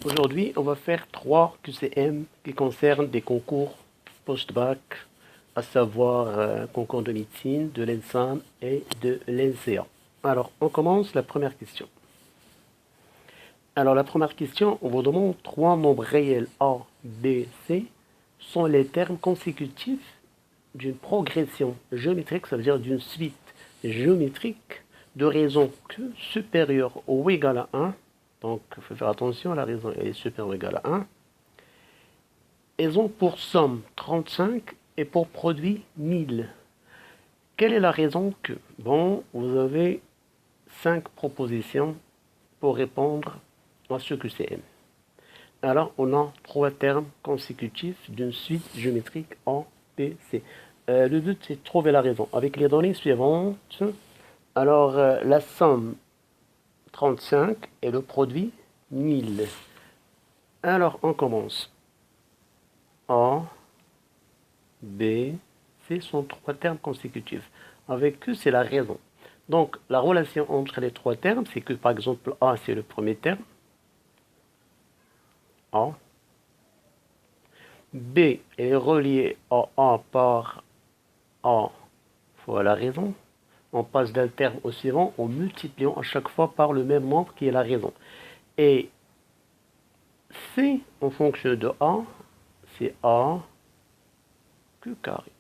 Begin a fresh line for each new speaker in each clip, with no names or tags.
Aujourd'hui, on va faire 3 QCM qui concernent des concours post-bac, à savoir concours de médecine, de l'ENSAM et de l'ENSEA. Alors, on commence la première question. Alors, la première question, on vous demande 3 nombres réels A, B, C sont les termes consécutifs d'une progression géométrique, ça veut dire d'une suite géométrique de raison Q supérieure ou égale à 1. Donc, il faut faire attention, la raison est supérieure ou égale à 1. Elles ont pour somme 35 et pour produit 1000. Quelle est la raison que? Bon, vous avez 5 propositions pour répondre à ce QCM. Alors, on a 3 termes consécutifs d'une suite géométrique A, B, C. Le but, c'est de trouver la raison. Avec les données suivantes, alors la somme 35 et le produit 1000. Alors, on commence. A, B, C sont 3 termes consécutifs. Avec eux, c'est la raison. Donc, la relation entre les 3 termes, c'est que, par exemple, A, c'est le premier terme. A. B est relié à A par A fois la raison. On passe d'un terme au suivant en multipliant à chaque fois par le même nombre qui est la raison. Et C, en fonction de A, c'est A Q carré.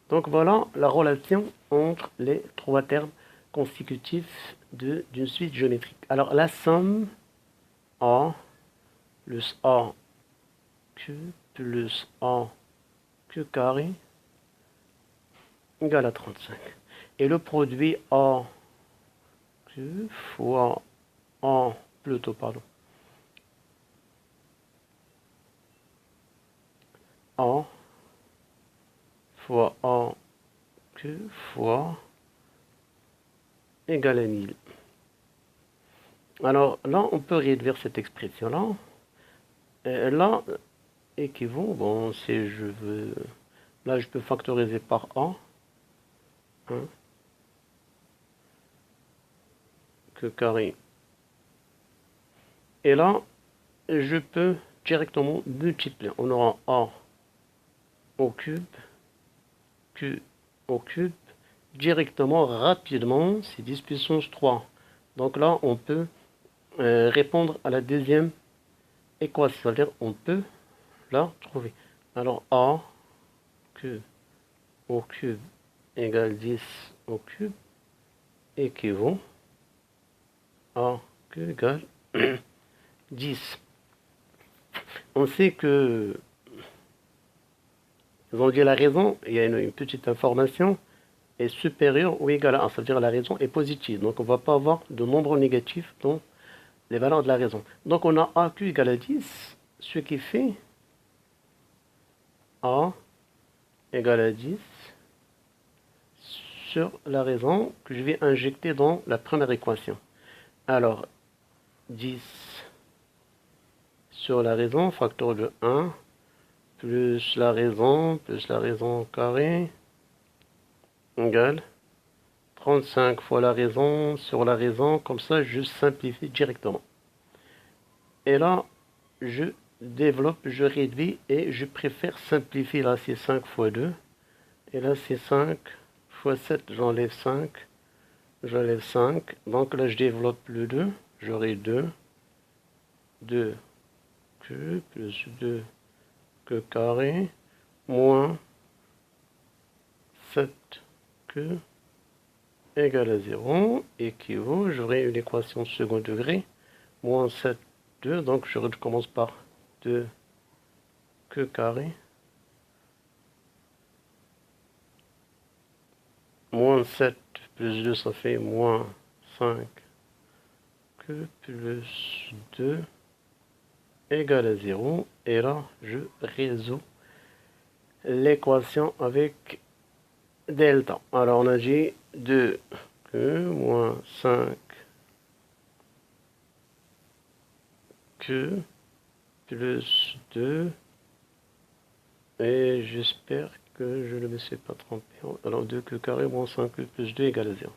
Donc voilà la relation entre les 3 termes consécutifs d'une suite géométrique. Alors la somme A plus A Q plus A Q carré égale à 35. Et le produit A Q fois A plutôt, pardon. A fois A Q fois égale à 1000. Alors là, on peut réduire cette expression-là. Là, équivaut, bon, si je veux, là, je peux factoriser par A. Hein, que carré. Et là, je peux directement multiplier. On aura A au cube, Q au cube, directement, rapidement, c'est 10 puissance 3. Donc là, on peut répondre à la deuxième équation, c'est-à-dire on peut la trouver. Alors A, Q au cube égale 10 au cube équivaut à Q égale 10. On sait que ils ont dit la raison, il y a une petite information, est supérieure ou égale à 1, c'est-à-dire la raison est positive. Donc on ne va pas avoir de nombre négatif dans les valeurs de la raison. Donc on a AQ égale à 10, ce qui fait A égale à 10 sur la raison que je vais injecter dans la première équation. Alors 10 sur la raison, facteur de 1, plus la raison carré, égale 35 fois la raison sur la raison, comme ça je simplifie directement. Et là, je développe, je réduis et je préfère simplifier. Là, c'est 5 fois 2. Et là, c'est 5 fois 7, j'enlève 5. J'enlève 5. Donc là, je développe le 2. J'aurai 2. 2 Q plus 2 Q carré moins 7 Q égale à 0 équivaut, j'aurai une équation second degré, moins 7, 2, donc je recommence par 2 Q carré, moins 7 plus 2, ça fait moins 5 Q plus 2 égale à 0, et là, je résous l'équation avec delta. Alors, on a dit 2 Q moins 5 Q plus 2, et j'espère que je ne me suis pas trompé. Alors 2Q carré moins 5Q plus 2 égale à 0.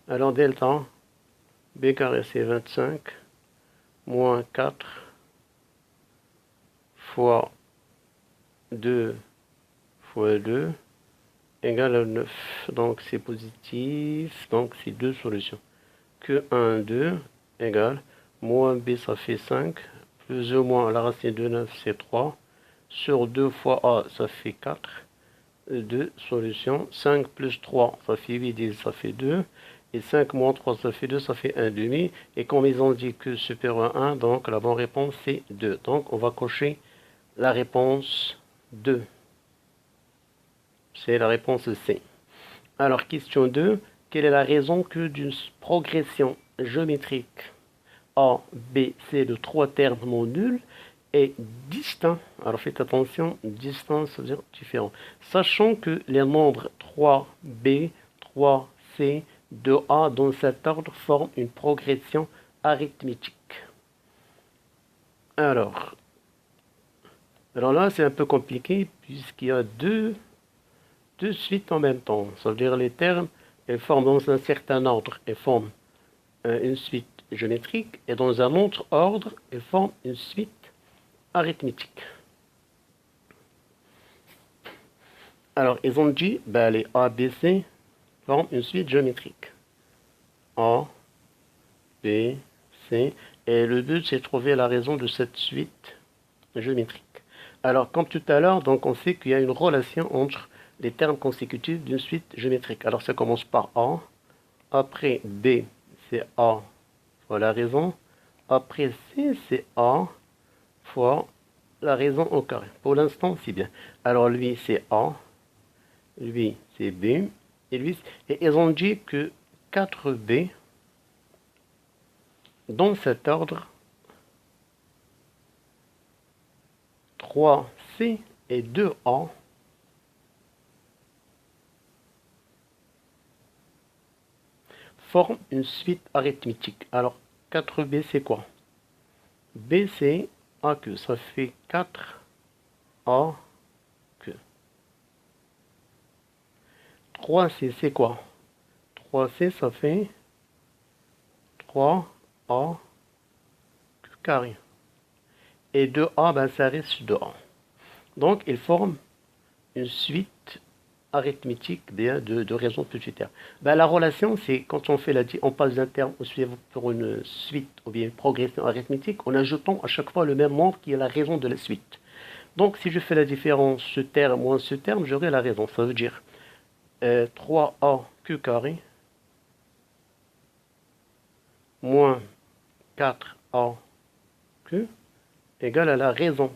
Alors delta, B carré c'est 25, moins 4 fois 2 fois 2 égale à 9. Donc c'est positif, donc c'est deux solutions. Que 1, 2 égale moins b ça fait 5, plus ou moins la racine de 9 c'est 3, sur 2 fois a ça fait 4, deux solutions, 5 plus 3 ça fait 8 et ça fait 2, et 5 moins 3 ça fait 2, ça fait 1 demi, et comme ils ont dit que supérieur à 1, donc la bonne réponse c'est 2. Donc on va cocher la réponse 2. C'est la réponse C. Alors, question 2. Quelle est la raison que d'une progression géométrique A, B, C de trois termes non nuls est distinct? Alors, faites attention, distinct, ça veut dire différent. Sachant que les nombres 3B, 3C, 2A dans cet ordre forment une progression arithmétique. Alors là, c'est un peu compliqué puisqu'il y a deux suites en même temps. Ça veut dire les termes, ils forment dans un certain ordre, ils forment une suite géométrique, et dans un autre ordre, ils forment une suite arithmétique. Alors, ils ont dit, ben, les A, B, C forment une suite géométrique. A, B, C. Et le but, c'est de trouver la raison de cette suite géométrique. Alors, comme tout à l'heure, donc on sait qu'il y a une relation entre les termes consécutifs d'une suite géométrique. Alors, ça commence par A. Après B, c'est A fois la raison. Après C, c'est A fois la raison au carré. Pour l'instant, c'est bien. Alors, lui, c'est A. Lui, c'est B. Et lui, et ils ont dit que 4B, dans cet ordre, 3C et 2A forment une suite arithmétique. Alors, 4B, c'est quoi? B, c'est AQ. Ça fait 4AQ. 3C, c'est quoi? 3C, ça fait 3AQ carré. Et 2A, ben, ça reste 2A. Donc, ils forment une suite arithmétique de raisons budgétaires. Ben, la relation, c'est quand on fait on passe d'un terme au suivant pour une suite ou bien une progression arithmétique, en ajoutant à chaque fois le même nombre qui est la raison de la suite. Donc, si je fais la différence, ce terme moins ce terme, j'aurai la raison. Ça veut dire 3AQ carré moins 4AQ égale à la raison.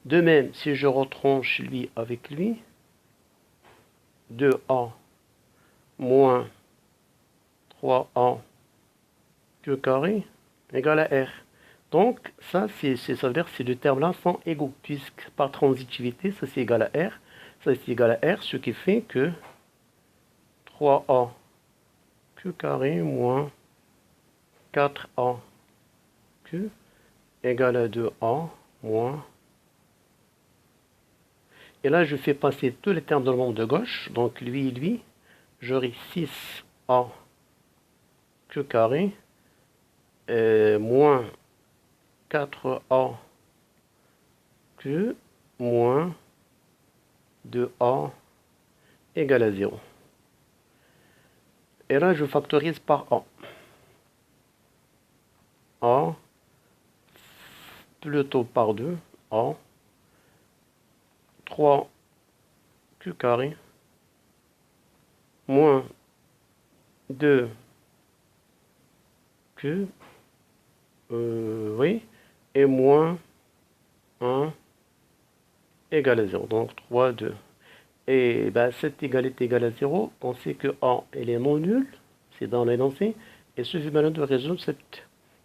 De même, si je retranche lui avec lui, 2A moins 3A que carré égale à R. Donc, ça veut dire que ces deux termes-là sont égaux, puisque par transitivité, ça c'est égal à R, ça c'est égal à R, ce qui fait que 3A que carré moins 4A que égale à 2A moins. Et là, je fais passer tous les termes dans le monde de gauche. Donc, lui, j'aurai 6A que carré moins 4A que moins 2A égale à 0. Et là, je factorise par A. A plutôt par 2. A 3Q carré moins 2Q, oui, et moins 1 égale à 0. Donc 3, 2. Et ben, cette égalité égale à 0, on sait que A, elle est non nulle, c'est dans l'énoncé, et il suffit maintenant de résoudre cette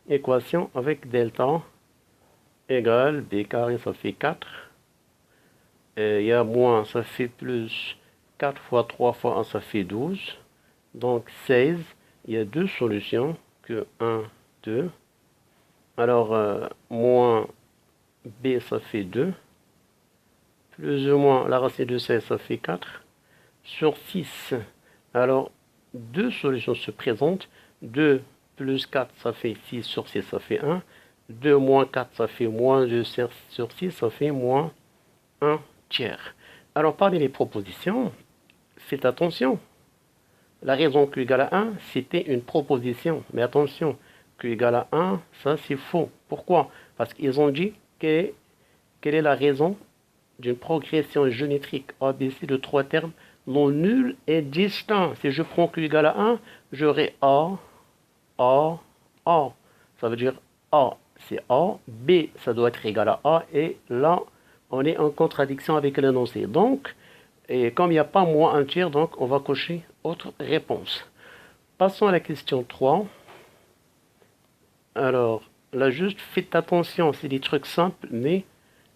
équation avec delta égale B carré, ça fait 4. Il y a moins, ça fait plus. 4 fois 3 fois 1, ça fait 12. Donc 16. Il y a deux solutions. Que 1, 2. Alors, moins B, ça fait 2. Plus ou moins la racine de 16, ça fait 4. Sur 6. Alors, deux solutions se présentent. 2 plus 4, ça fait 6. Sur 6, ça fait 1. 2 moins 4, ça fait moins 2 sur 6, ça fait moins 1 tiers. Alors, parmi les propositions, faites attention. La raison Q égale à 1, c'était une proposition. Mais attention, Q égale à 1, ça c'est faux. Pourquoi? Parce qu'ils ont dit quelle est la raison d'une progression géométrique ABC de 3 termes non nul et distinct. Si je prends Q égale à 1, j'aurai A, A, A. Ça veut dire A, c'est A, B, ça doit être égal à A, et là, on est en contradiction avec l'énoncé. Donc, et comme il n'y a pas moins un tiers, donc on va cocher autre réponse. Passons à la question 3. Alors, là, juste faites attention, c'est des trucs simples, mais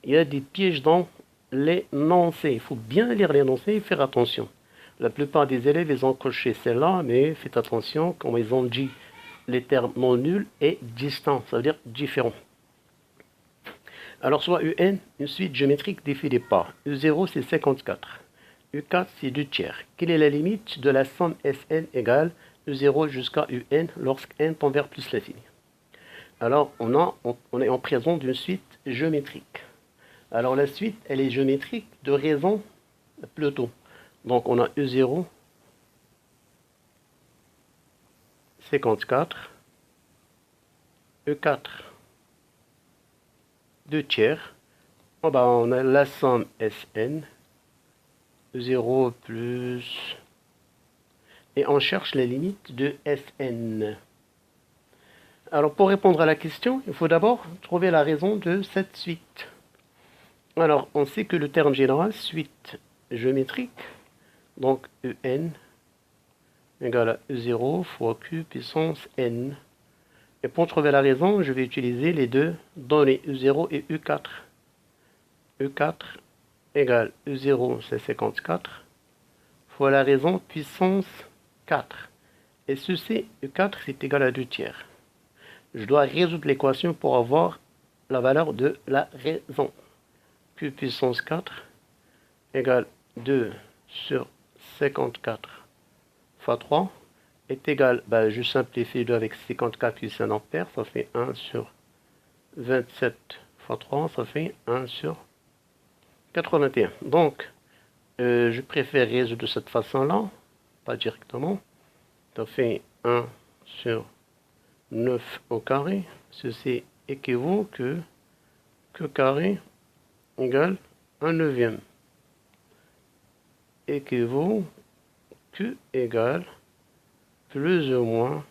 il y a des pièges dans l'énoncé. Il faut bien lire l'énoncé et faire attention. La plupart des élèves, ils ont coché celle-là, mais faites attention, comme ils ont dit les termes non nuls et distants, ça veut dire différents. Alors, soit UN, une suite géométrique définie par U0, c'est 54. U4, c'est 2 tiers. Quelle est la limite de la somme Sn égale U0 jusqu'à UN lorsque n tend vers plus l'infini? Alors, on est en présence d'une suite géométrique. Alors, la suite, elle est géométrique de raison plutôt. Donc, on a U0, 54, E4, 2 tiers. Oh ben, on a la somme Sn, 0 plus... Et on cherche la limite de Sn. Alors, pour répondre à la question, il faut d'abord trouver la raison de cette suite. Alors, on sait que le terme général, suite géométrique, donc UN égale à E0 fois Q puissance N. Et pour trouver la raison, je vais utiliser les deux données, U0 et U4. U4 égale U0, c'est 54, fois la raison puissance 4. Et ceci, U4, c'est égal à 2 tiers. Je dois résoudre l'équation pour avoir la valeur de la raison. Q puissance 4 égale 2 sur 54 fois 3 est égal, je simplifie 2 avec 54 puissance 1 ampère, ça fait 1 sur 27 fois 3, ça fait 1 sur 81. Donc, je préfère résoudre de cette façon-là, pas directement. Ça fait 1 sur 9 au carré. Ceci équivaut que Q carré égale 1 neuvième. Équivaut Q égale plus ou moins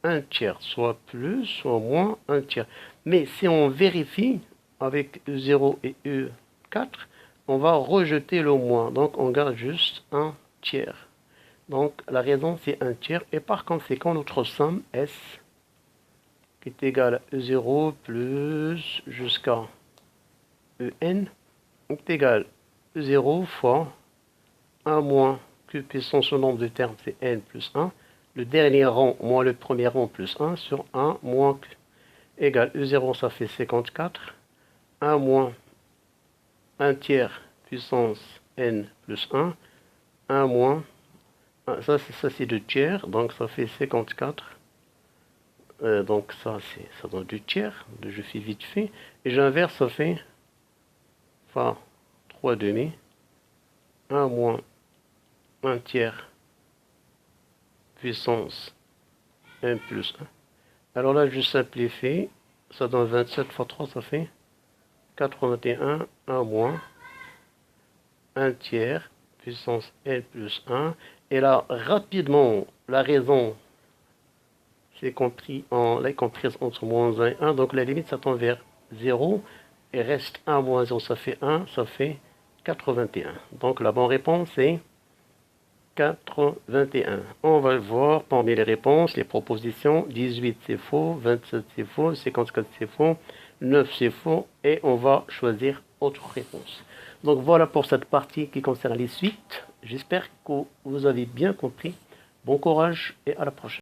1 tiers, soit plus, soit moins 1 tiers. Mais si on vérifie avec U0 et U4, on va rejeter le moins. Donc, on garde juste 1 tiers. Donc, la raison, c'est 1 tiers. Et par conséquent, notre somme S, qui est égale à E0 plus jusqu'à UN, est égal à E0 fois 1 moins Q puissance au nombre de termes, c'est N plus 1. Le dernier rang moins le premier rang plus 1 sur 1 moins Q. Égale E0, ça fait 54. 1 moins 1 tiers puissance N plus 1. 1 moins, ça c'est 2 tiers, donc ça fait 54. Donc ça donne 2 tiers, je fais vite fait. Et j'inverse, ça fait 3 demi. 1 moins 1 tiers puissance n plus 1. Alors là, je simplifie. Ça donne 27 fois 3, ça fait 81. 1 moins 1 tiers puissance n plus 1. Et là, rapidement, la raison, c'est comprise entre moins 1 et 1. Donc la limite, ça tend vers 0. Et reste 1 moins 0, ça fait 1. Ça fait 81. Donc la bonne réponse est 81. On va voir parmi les réponses, les propositions. 18 c'est faux, 27 c'est faux, 54 c'est faux, 9 c'est faux, et on va choisir autre réponse. Donc voilà pour cette partie qui concerne les suites. J'espère que vous avez bien compris. Bon courage et à la prochaine.